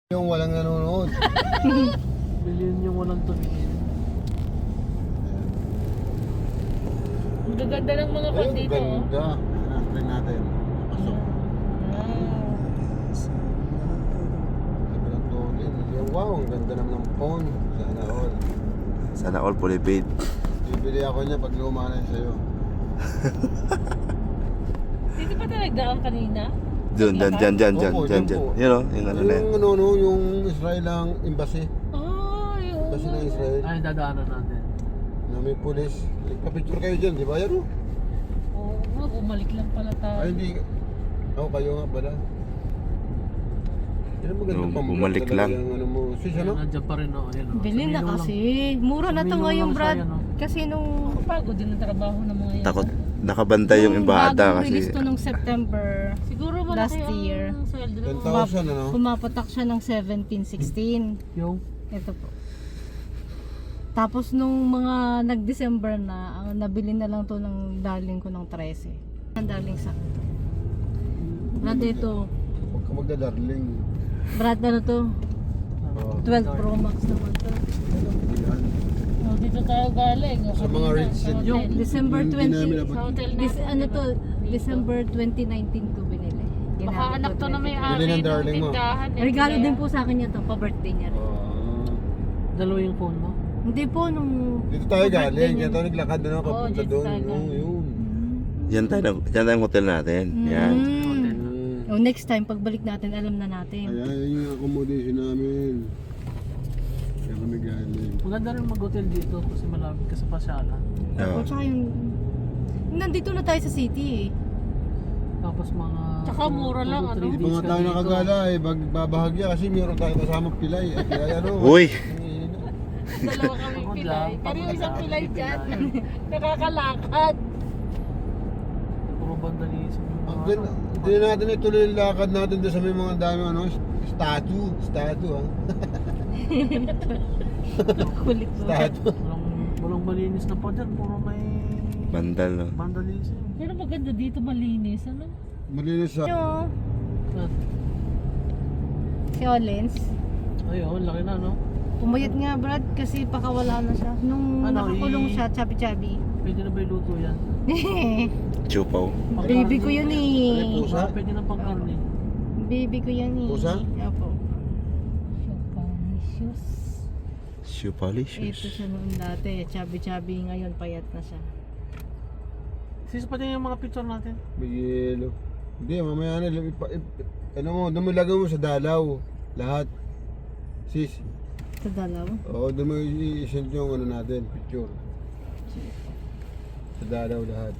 Yung walang nanonood. Bilyon yung walang tumingin. Ang gaganda ng mga kwan Ayun, dito. Oh. ganda. Hanapin natin. Pasok. Sabi ng Tolin. Wow, ang ganda naman ng phone. Sana all. Sana all fully paid. Bibili ako niya pag lumana yun sa'yo. Dito pa tayo nagdaan kanina? Dyan. Opo, dyan po. Yun o, yung ano na yan. Yung Israel ang embassy. Ah, yun. Embassy ng Israel. Ay, dadaanan natin. Na may police. Nagpa-picture kayo dyan, di ba? Yan o. Oo nga, bumalik lang pala tayo. Ay, hindi. Oo, kayo nga pala. Yan ang maganda No, pang bumalik talaga lang. yung ano mo. Sis, ano? Nandiyan pa rin o. Bilhin na kasi. Mura na to Sabihin mo ngayon, lang Brad. sa'yo, no? Kasi nung Pagod din ang trabaho ng mga yan. Takot. Nakabantay yung embahada bagong release kasi. to nung September, Siguro last malaki year. ang sweldo ng 10,000 ano? pumapatak siya ng 17-16. Yung Ito po. Tapos nung mga nag-December na, ang nabili na lang to ng darling ko ng 13. Ang darling sa Brad, ito. Huwag ka magda-darling. Brad, ano to? Oo. 12 Pro Max naman to. Yan. Oh, dito tayo galing. Oh, Sa kanina, mga rich sa and hotel. December Hindi namin 20. abot. Sa hotel This, natin. ano to? Dito. December 2019 ko binili. Baka Ginamit anak ko to na may 2020. ari Bili ng ng darling mo. tindahan. eh. Regalo Kaya- din po sa akin yan to, pa-birthday niya rin. dalawa yung phone mo. Hindi po, nung... Dito tayo galing. birthday Kaya niya. tayo naglakad doon. Oo, Papunta dito doon. tayo Oo, galing. yun. Yan tayo yung hotel natin. Yan. Hotel. Oh, next time, pagbalik natin, alam na natin. Ayan, yun yung accommodation namin. Kaya kami galing. Maganda rin mag-hotel dito kasi malapit ka sa pasyalan. Oo. O, tsaka yung... Nandito na tayo sa city eh. Tapos mga... Tsaka mura lang, ano? Hindi pa nga tayo nakagala eh. Babahagya kasi meron tayo kasama pilay. At pilay ano? Uy! Dalawa kami Ako pilay. lang, Pero yung isang pagkatapos pilay ng dyan, pilay. nakakalakad. Puro vandalism yung mga... Hindi natin ituloy yung lakad natin doon sa may mga dami ano, statue ha. Kulit mo. Statue. Walang malinis na pa dyan. Puro may... Bandal no. vandalism. Pero maganda dito, malinis. Ano? Malinis sa... Yo, At, si Olens. ayun, laki na no? Pumayat nga Brad kasi pakawala na siya. Nung Ano, nakakulong siya, chubby-chubby. Pwede na ba iluto yan? Chupaw. Baby ko yun Ay, eh. pusa? Pwede na pang karne. Baby ko yan eh. Pusa? Opo. Shoes. Shoe polish. Ito siya noon dati. Chubby-chubby. Ngayon payat na siya. Sis, pati yung mga picture natin. May yelo. Hindi, mamaya na. Ano mo, doon mo lagay mo sa dalaw. Lahat. Sis. Sa dalaw. Oo, doon mo i-send yung ano natin, picture. Sa dalaw lahat.